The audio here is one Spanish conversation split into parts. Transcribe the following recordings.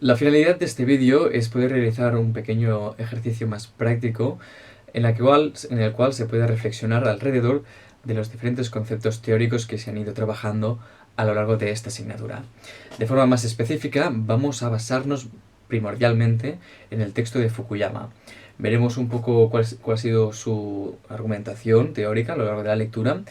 La finalidad de este vídeo es poder realizar un pequeño ejercicio más práctico en el cual se pueda reflexionar alrededor de los diferentes conceptos teóricos que se han ido trabajando a lo largo de esta asignatura. De forma más específica, vamos a basarnos primordialmente en el texto de Fukuyama. Veremos un poco cuál ha sido su argumentación teórica a lo largo de la lectura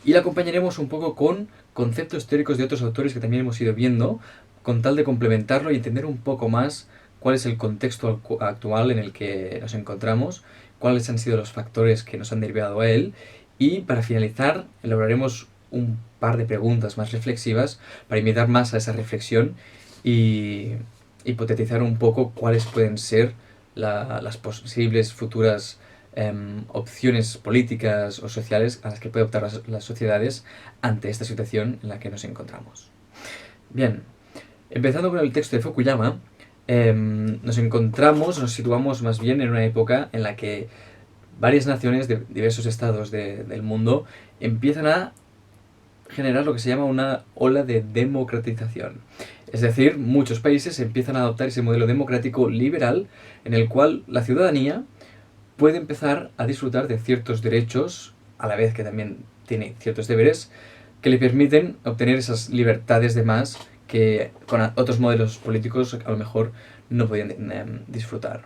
y la acompañaremos un poco con conceptos teóricos de otros autores que también hemos ido viendo, con tal de complementarlo y entender un poco más cuál es el contexto actual en el que nos encontramos, cuáles han sido los factores que nos han derivado a él, y para finalizar elaboraremos un par de preguntas más reflexivas para invitar más a esa reflexión y hipotetizar un poco cuáles pueden ser las posibles futuras opciones políticas o sociales a las que pueden optar las sociedades ante esta situación en la que nos encontramos. Bien, empezando con el texto de Fukuyama, nos situamos más bien en una época en la que varias naciones de diversos estados del mundo empiezan a generar lo que se llama una ola de democratización. Es decir, muchos países empiezan a adoptar ese modelo democrático liberal en el cual la ciudadanía puede empezar a disfrutar de ciertos derechos, a la vez que también tiene ciertos deberes, que le permiten obtener esas libertades de más que con otros modelos políticos a lo mejor no podían disfrutar.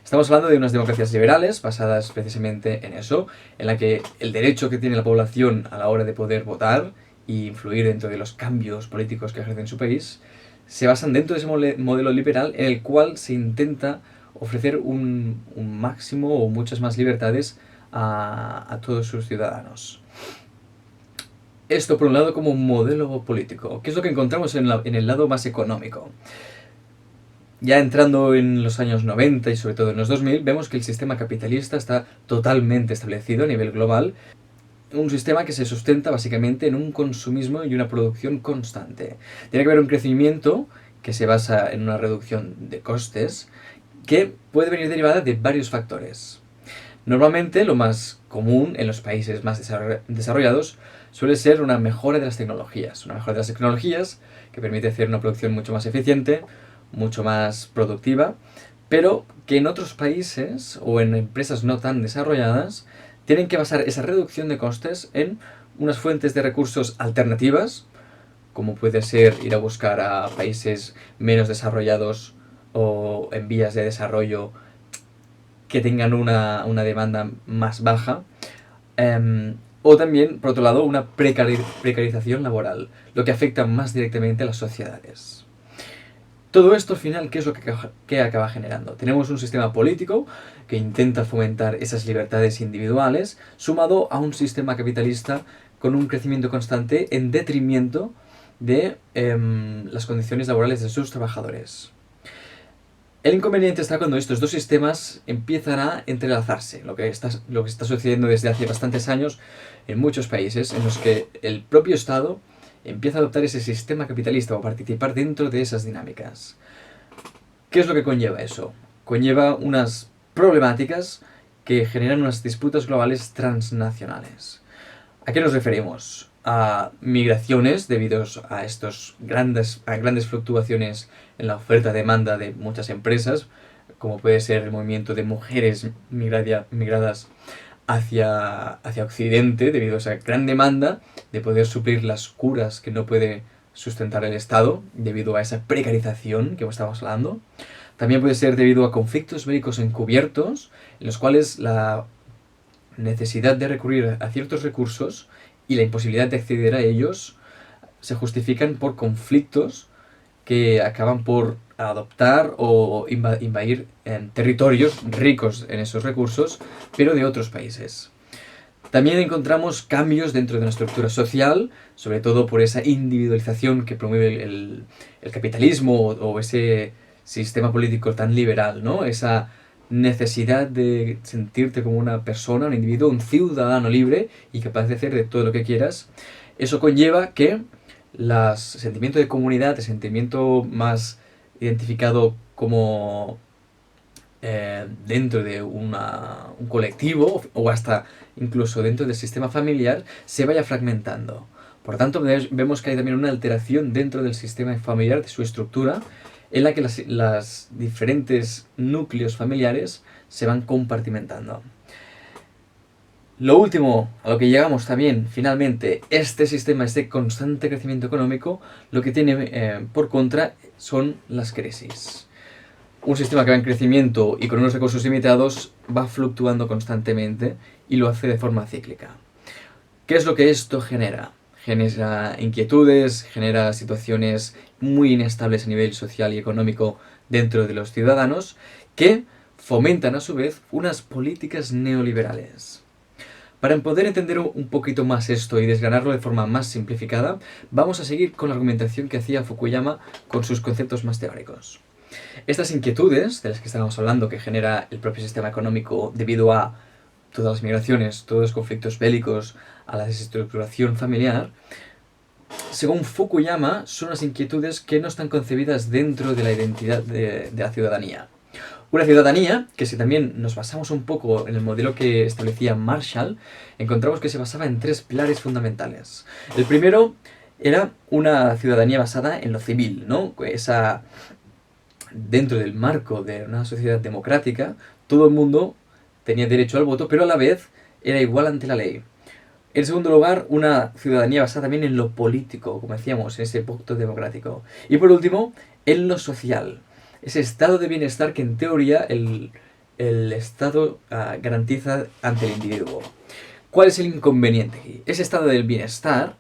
Estamos hablando de unas democracias liberales basadas precisamente en eso, en la que el derecho que tiene la población a la hora de poder votar e influir dentro de los cambios políticos que ejerce en su país se basan dentro de ese modelo liberal en el cual se intenta ofrecer un máximo o muchas más libertades a todos sus ciudadanos. Esto por un lado como un modelo político. ¿Qué es lo que encontramos en el lado más económico? Ya entrando en los años 90 y sobre todo en los 2000, vemos que el sistema capitalista está totalmente establecido a nivel global. Un sistema que se sustenta básicamente en un consumismo y una producción constante. Tiene que haber un crecimiento que se basa en una reducción de costes que puede venir derivada de varios factores. Normalmente lo más común en los países más desarrollados suele ser una mejora de las tecnologías. Una mejora de las tecnologías que permite hacer una producción mucho más eficiente, mucho más productiva, pero que en otros países o en empresas no tan desarrolladas tienen que basar esa reducción de costes en unas fuentes de recursos alternativas, como puede ser ir a buscar a países menos desarrollados o en vías de desarrollo que tengan una demanda más baja, o también, por otro lado, una precarización laboral, lo que afecta más directamente a las sociedades. Todo esto al final, ¿qué es lo que acaba generando? Tenemos un sistema político que intenta fomentar esas libertades individuales, sumado a un sistema capitalista con un crecimiento constante en detrimento de las condiciones laborales de sus trabajadores. El inconveniente está cuando estos dos sistemas empiezan a entrelazarse, lo que está sucediendo desde hace bastantes años en muchos países, en los que el propio Estado empieza a adoptar ese sistema capitalista o participar dentro de esas dinámicas. ¿Qué es lo que conlleva eso? Conlleva unas problemáticas que generan unas disputas globales transnacionales. ¿A qué nos referimos? A migraciones debido a grandes fluctuaciones en la oferta-demanda de muchas empresas, como puede ser el movimiento de mujeres migradas hacia Occidente debido a esa gran demanda de poder suplir las curas que no puede sustentar el Estado debido a esa precarización que estamos hablando. También puede ser debido a conflictos bélicos encubiertos en los cuales la necesidad de recurrir a ciertos recursos y la imposibilidad de acceder a ellos se justifican por conflictos que acaban por adoptar o invadir territorios ricos en esos recursos, pero de otros países. También encontramos cambios dentro de una estructura social, sobre todo por esa individualización que promueve el capitalismo o ese sistema político tan liberal, ¿no? Esa necesidad de sentirte como una persona, un individuo, un ciudadano libre y capaz de hacer de todo lo que quieras. Eso conlleva que el sentimiento de comunidad, el sentimiento más identificado como dentro de un colectivo o hasta incluso dentro del sistema familiar se vaya fragmentando. Por tanto, vemos que hay también una alteración dentro del sistema familiar, de su estructura, en la que las diferentes núcleos familiares se van compartimentando. Lo último a lo que llegamos también, finalmente, este sistema, este constante crecimiento económico, lo que tiene por contra son las crisis. Un sistema que va en crecimiento y con unos recursos limitados va fluctuando constantemente y lo hace de forma cíclica. ¿Qué es lo que esto genera? Genera inquietudes, genera situaciones muy inestables a nivel social y económico dentro de los ciudadanos que fomentan a su vez unas políticas neoliberales. Para poder entender un poquito más esto y desgranarlo de forma más simplificada, vamos a seguir con la argumentación que hacía Fukuyama con sus conceptos más teóricos. Estas inquietudes de las que estábamos hablando que genera el propio sistema económico debido a todas las migraciones, todos los conflictos bélicos, a la desestructuración familiar, según Fukuyama, son las inquietudes que no están concebidas dentro de la identidad de la ciudadanía. Una ciudadanía que, si también nos basamos un poco en el modelo que establecía Marshall, encontramos que se basaba en 3 pilares fundamentales. El primero era una ciudadanía basada en lo civil, ¿no? Dentro del marco de una sociedad democrática, todo el mundo tenía derecho al voto, pero a la vez era igual ante la ley. En segundo lugar, una ciudadanía basada también en lo político, como decíamos, en ese pacto democrático. Y por último, en lo social. Ese estado de bienestar que en teoría el Estado garantiza ante el individuo. ¿Cuál es el inconveniente aquí? Ese estado del bienestar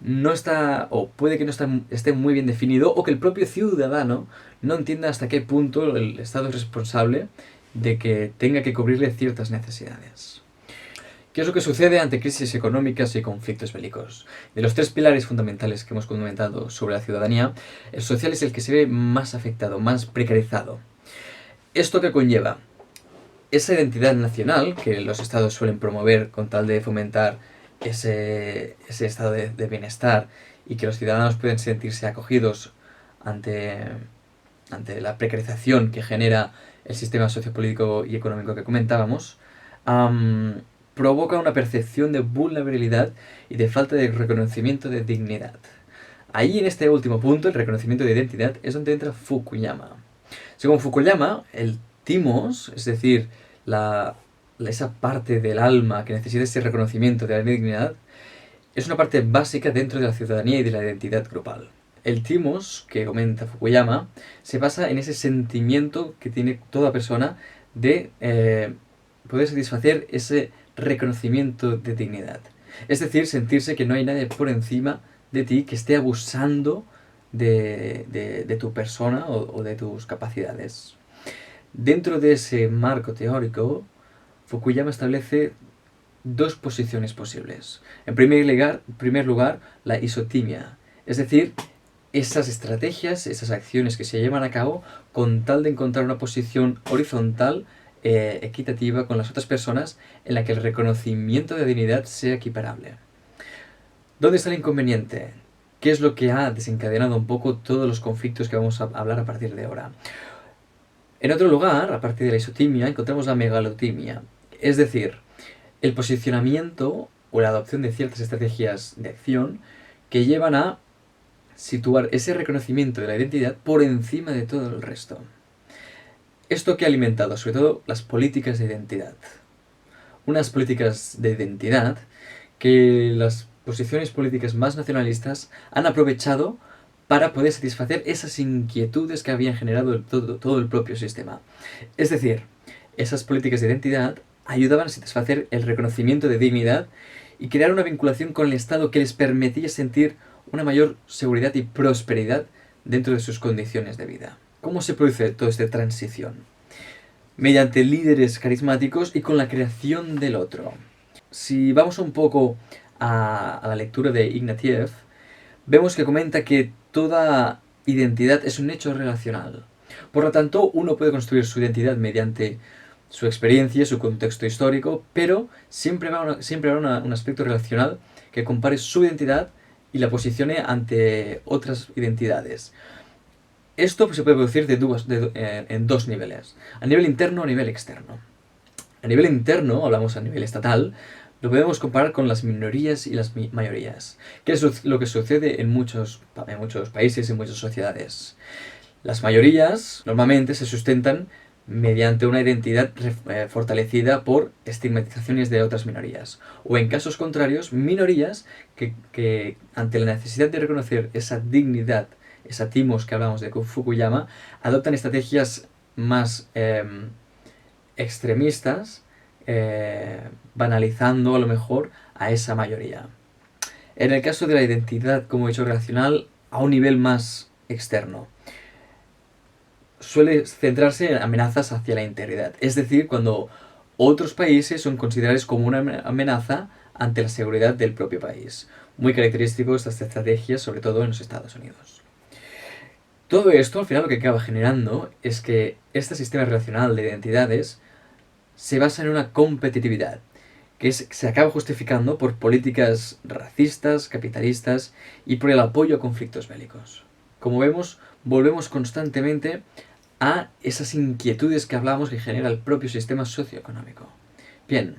no está, o puede que no esté muy bien definido, o que el propio ciudadano no entienda hasta qué punto el Estado es responsable de que tenga que cubrirle ciertas necesidades. ¿Qué es lo que sucede ante crisis económicas y conflictos bélicos? De los 3 pilares fundamentales que hemos comentado sobre la ciudadanía, el social es el que se ve más afectado, más precarizado. ¿Esto qué conlleva? Esa identidad nacional que los estados suelen promover con tal de fomentar ese estado de bienestar y que los ciudadanos pueden sentirse acogidos ante la precarización que genera el sistema sociopolítico y económico que comentábamos, provoca una percepción de vulnerabilidad y de falta de reconocimiento de dignidad. Ahí, en este último punto, el reconocimiento de identidad, es donde entra Fukuyama. Según Fukuyama, el timos, es decir, esa parte del alma que necesita ese reconocimiento de la dignidad, es una parte básica dentro de la ciudadanía y de la identidad grupal. El timos, que comenta Fukuyama, se basa en ese sentimiento que tiene toda persona de poder satisfacer ese reconocimiento de dignidad. Es decir, sentirse que no hay nadie por encima de ti que esté abusando de tu persona o de tus capacidades. Dentro de ese marco teórico, Fukuyama establece 2 posiciones posibles. En primer lugar, la isotimia, es decir, esas estrategias, esas acciones que se llevan a cabo con tal de encontrar una posición horizontal equitativa con las otras personas en la que el reconocimiento de dignidad sea equiparable. ¿Dónde está el inconveniente? ¿Qué es lo que ha desencadenado un poco todos los conflictos que vamos a hablar a partir de ahora? En otro lugar, a partir de la isotimia, encontramos la megalotimia, es decir, el posicionamiento o la adopción de ciertas estrategias de acción que llevan a situar ese reconocimiento de la identidad por encima de todo el resto. Esto que ha alimentado, sobre todo, las políticas de identidad. Unas políticas de identidad que las posiciones políticas más nacionalistas han aprovechado para poder satisfacer esas inquietudes que habían generado todo el propio sistema. Es decir, esas políticas de identidad ayudaban a satisfacer el reconocimiento de dignidad y crear una vinculación con el Estado que les permitía sentir una mayor seguridad y prosperidad dentro de sus condiciones de vida. ¿Cómo se produce toda esta transición? Mediante líderes carismáticos y con la creación del otro. Si vamos un poco a la lectura de Ignatieff, vemos que comenta que toda identidad es un hecho relacional. Por lo tanto, uno puede construir su identidad mediante su experiencia, su contexto histórico, pero siempre habrá un aspecto relacional que compare su identidad y la posicione ante otras identidades. Esto se puede producir en 2 niveles, a nivel interno o a nivel externo. A nivel interno, hablamos a nivel estatal, lo podemos comparar con las minorías y las mayorías, que es lo que sucede en muchos países y muchas sociedades. Las mayorías normalmente se sustentan mediante una identidad fortalecida por estigmatizaciones de otras minorías, o en casos contrarios, minorías que ante la necesidad de reconocer esa dignidad, esa timos que hablamos de Fukuyama, adoptan estrategias más extremistas, banalizando a lo mejor a esa mayoría. En el caso de la identidad como hecho relacional, a un nivel más externo, suele centrarse en amenazas hacia la integridad, es decir, cuando otros países son considerados como una amenaza ante la seguridad del propio país. Muy característico estas estrategias, sobre todo en los Estados Unidos. Todo esto, al final, lo que acaba generando es que este sistema relacional de identidades se basa en una competitividad que se acaba justificando por políticas racistas, capitalistas y por el apoyo a conflictos bélicos. Como vemos, volvemos constantemente a esas inquietudes que hablamos que genera el propio sistema socioeconómico. Bien,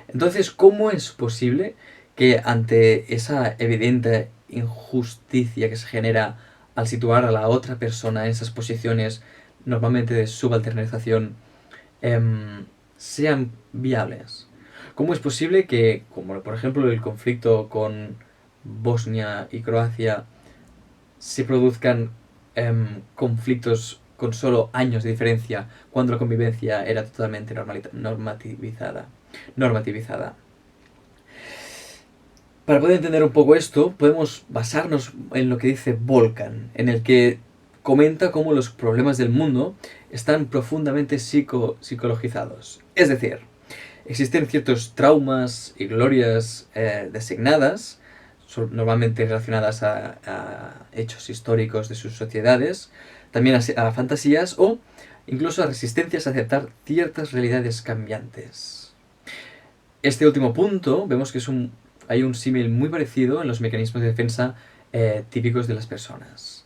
entonces, ¿cómo es posible que ante esa evidente injusticia que se genera al situar a la otra persona en esas posiciones normalmente de subalternización sean viables? ¿Cómo es posible que, como por ejemplo el conflicto con Bosnia y Croacia, se produzcan conflictos con solo años de diferencia cuando la convivencia era totalmente normativizada? Para poder entender un poco esto, podemos basarnos en lo que dice Volkan, en el que comenta cómo los problemas del mundo están profundamente psicologizados. Es decir, existen ciertos traumas y glorias designadas, normalmente relacionadas a hechos históricos de sus sociedades, también a fantasías o incluso a resistencias a aceptar ciertas realidades cambiantes. Este último punto vemos que hay un símil muy parecido en los mecanismos de defensa típicos de las personas.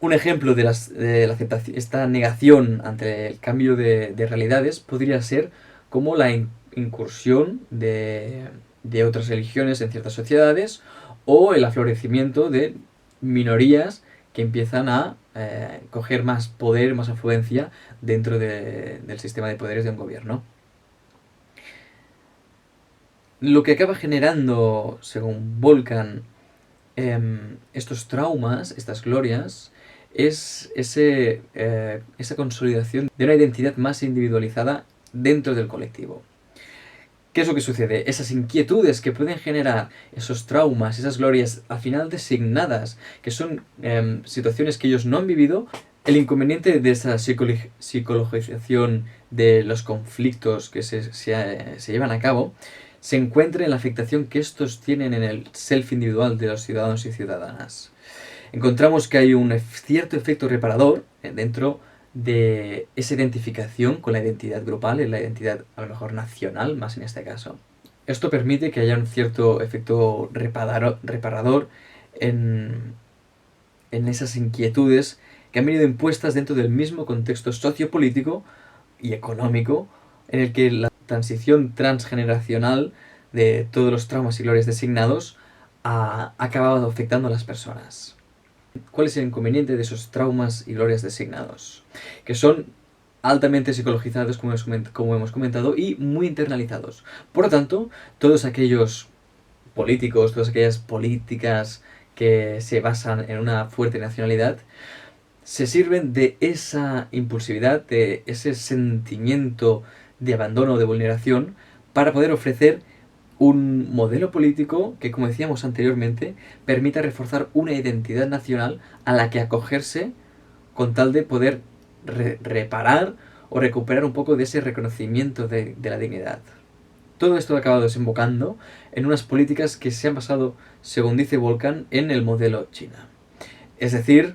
Un ejemplo de la aceptación, esta negación ante el cambio de realidades podría ser como la incursión de otras religiones en ciertas sociedades o el aflorecimiento de minorías que empiezan a coger más poder, más afluencia dentro del sistema de poderes de un gobierno. Lo que acaba generando, según Volkan, estos traumas, estas glorias, es esa consolidación de una identidad más individualizada dentro del colectivo. ¿Qué es lo que sucede? Esas inquietudes que pueden generar esos traumas, esas glorias al final designadas, que son situaciones que ellos no han vivido, el inconveniente de esa psicologización de los conflictos que se llevan a cabo se encuentra en la afectación que estos tienen en el self individual de los ciudadanos y ciudadanas. Encontramos que hay un cierto efecto reparador dentro de esa identificación con la identidad grupal, en la identidad a lo mejor nacional, más en este caso. Esto permite que haya un cierto efecto reparador en esas inquietudes que han venido impuestas dentro del mismo contexto sociopolítico y económico en el que la transición transgeneracional de todos los traumas y glorias designados ha acabado afectando a las personas. ¿Cuál es el inconveniente de esos traumas y glorias designados? Que son altamente psicologizados, como hemos comentado, y muy internalizados. Por lo tanto, todos aquellos políticos, todas aquellas políticas que se basan en una fuerte nacionalidad, se sirven de esa impulsividad, de ese sentimiento de abandono, de vulneración, para poder ofrecer un modelo político que, como decíamos anteriormente, permita reforzar una identidad nacional a la que acogerse con tal de poder reparar o recuperar un poco de ese reconocimiento de la dignidad. Todo esto ha acabado desembocando en unas políticas que se han basado, según dice Volkan, en el modelo China. Es decir,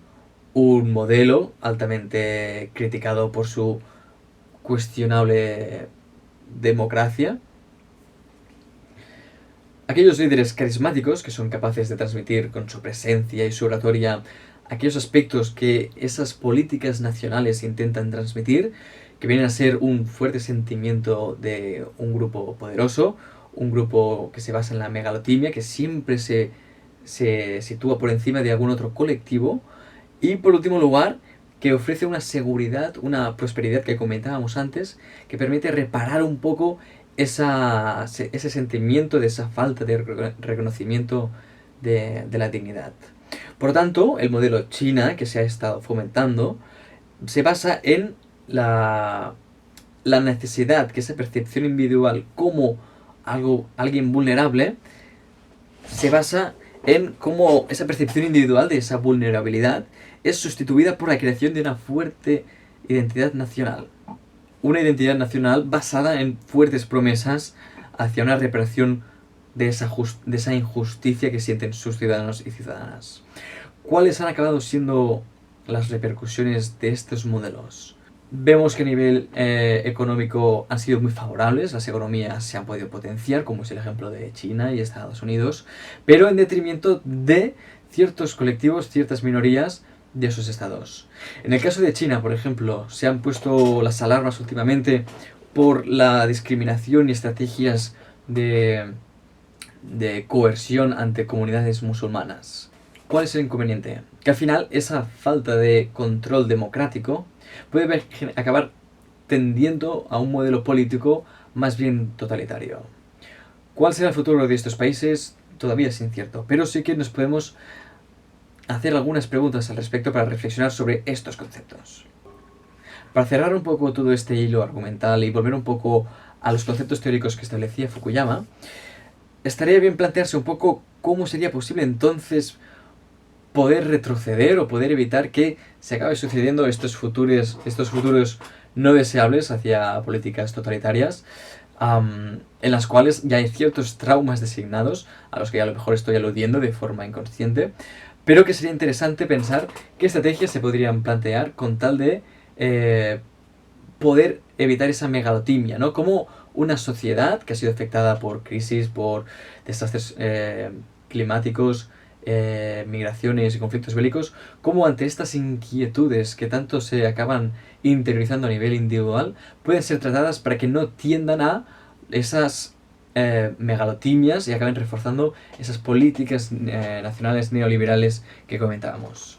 un modelo altamente criticado por su cuestionable democracia. Aquellos líderes carismáticos que son capaces de transmitir con su presencia y su oratoria aquellos aspectos que esas políticas nacionales intentan transmitir, que vienen a ser un fuerte sentimiento de un grupo poderoso, un grupo que se basa en la megalotimia, que siempre se sitúa por encima de algún otro colectivo Y por último lugar, que ofrece una seguridad, una prosperidad que comentábamos antes, que permite reparar un poco ese sentimiento de esa falta de reconocimiento de la dignidad. Por lo tanto, el modelo China que se ha estado fomentando se basa en la necesidad que esa percepción individual como alguien vulnerable se basa en cómo esa percepción individual de esa vulnerabilidad es sustituida por la creación de una fuerte identidad nacional. Una identidad nacional basada en fuertes promesas hacia una reparación de esa injusticia que sienten sus ciudadanos y ciudadanas. ¿Cuáles han acabado siendo las repercusiones de estos modelos? Vemos que a nivel económico han sido muy favorables, las economías se han podido potenciar, como es el ejemplo de China y Estados Unidos, pero en detrimento de ciertos colectivos, ciertas minorías de esos estados. En el caso de China, por ejemplo, se han puesto las alarmas últimamente por la discriminación y estrategias de coerción ante comunidades musulmanas. ¿Cuál es el inconveniente? Que al final esa falta de control democrático puede acabar tendiendo a un modelo político más bien totalitario. ¿Cuál será el futuro de estos países? Todavía es incierto, pero sí que nos podemos hacer algunas preguntas al respecto para reflexionar sobre estos conceptos. Para cerrar un poco todo este hilo argumental y volver un poco a los conceptos teóricos que establecía Fukuyama, estaría bien plantearse un poco cómo sería posible entonces poder retroceder o poder evitar que se acabe sucediendo estos futuros no deseables hacia políticas totalitarias, en las cuales ya hay ciertos traumas designados, a los que a lo mejor estoy aludiendo de forma inconsciente, pero que sería interesante pensar qué estrategias se podrían plantear con tal de poder evitar esa megalotimia, ¿no? Como una sociedad que ha sido afectada por crisis, por desastres climáticos, migraciones y conflictos bélicos, como ante estas inquietudes que tanto se acaban interiorizando a nivel individual, pueden ser tratadas para que no tiendan a esas megalotimias y acaben reforzando esas políticas nacionales neoliberales que comentábamos.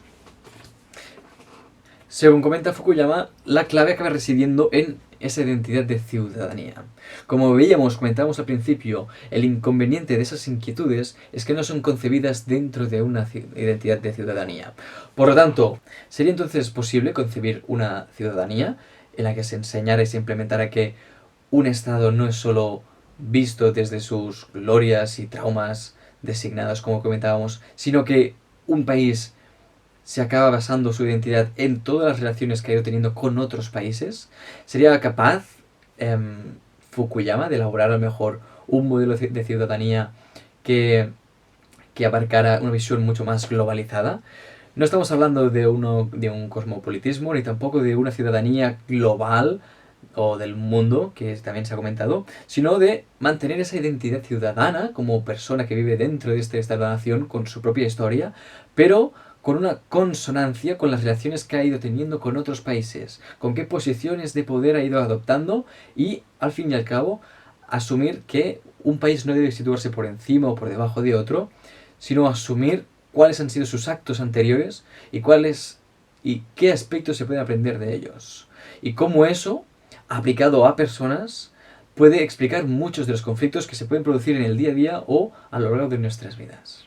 Según comenta Fukuyama, la clave acaba residiendo en esa identidad de ciudadanía. Como comentábamos al principio, el inconveniente de esas inquietudes es que no son concebidas dentro de una identidad de ciudadanía. Por lo tanto, ¿sería entonces posible concebir una ciudadanía en la que se enseñara y se implementara que un Estado no es solo visto desde sus glorias y traumas designados, como comentábamos, sino que un país se acaba basando su identidad en todas las relaciones que ha ido teniendo con otros países? ¿Sería capaz Fukuyama de elaborar a lo mejor un modelo de ciudadanía que abarcara una visión mucho más globalizada? No estamos hablando de un cosmopolitismo, ni tampoco de una ciudadanía global o del mundo, que también se ha comentado, sino de mantener esa identidad ciudadana como persona que vive dentro de este Estado-nación con su propia historia, pero con una consonancia con las relaciones que ha ido teniendo con otros países, con qué posiciones de poder ha ido adoptando y, al fin y al cabo, asumir que un país no debe situarse por encima o por debajo de otro, sino asumir cuáles han sido sus actos anteriores y qué aspectos se pueden aprender de ellos. Y cómo eso, aplicado a personas, puede explicar muchos de los conflictos que se pueden producir en el día a día o a lo largo de nuestras vidas.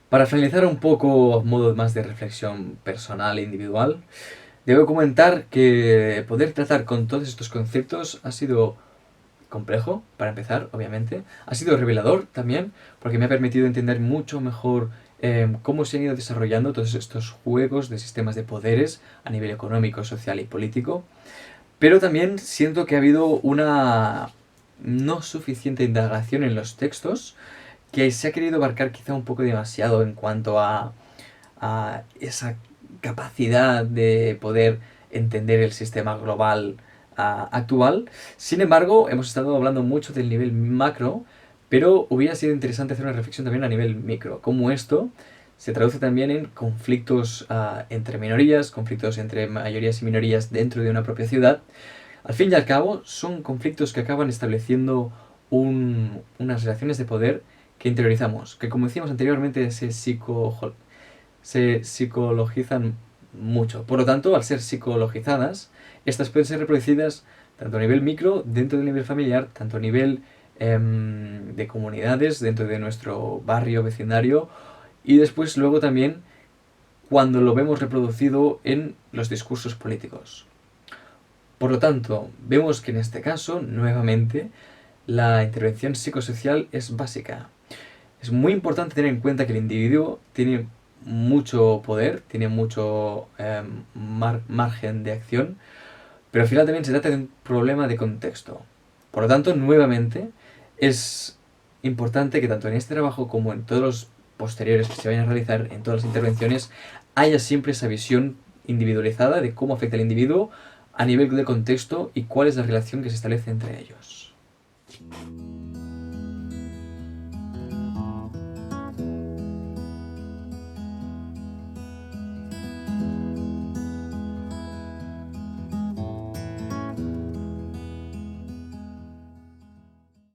Para finalizar un poco a modo más de reflexión personal e individual, debo comentar que poder tratar con todos estos conceptos ha sido complejo, para empezar, obviamente. Ha sido revelador también, porque me ha permitido entender mucho mejor cómo se han ido desarrollando todos estos juegos de sistemas de poderes a nivel económico, social y político. Pero también siento que ha habido una no suficiente indagación en los textos, que se ha querido abarcar quizá un poco demasiado en cuanto a esa capacidad de poder entender el sistema global actual. Sin embargo, hemos estado hablando mucho del nivel macro, pero hubiera sido interesante hacer una reflexión también a nivel micro, cómo esto se traduce también en conflictos entre minorías, conflictos entre mayorías y minorías dentro de una propia ciudad. Al fin y al cabo, son conflictos que acaban estableciendo unas relaciones de poder que interiorizamos, que como decíamos anteriormente, se psicologizan mucho. Por lo tanto, al ser psicologizadas, estas pueden ser reproducidas tanto a nivel micro, dentro del nivel familiar, tanto a nivel de comunidades, dentro de nuestro barrio, vecindario, y después luego también cuando lo vemos reproducido en los discursos políticos. Por lo tanto, vemos que en este caso, nuevamente, la intervención psicosocial es básica. Es muy importante tener en cuenta que el individuo tiene mucho poder, tiene mucho margen de acción, pero al final también se trata de un problema de contexto. Por lo tanto, nuevamente, es importante que tanto en este trabajo como en todos los posteriores que se vayan a realizar, en todas las intervenciones, haya siempre esa visión individualizada de cómo afecta al individuo a nivel de contexto y cuál es la relación que se establece entre ellos.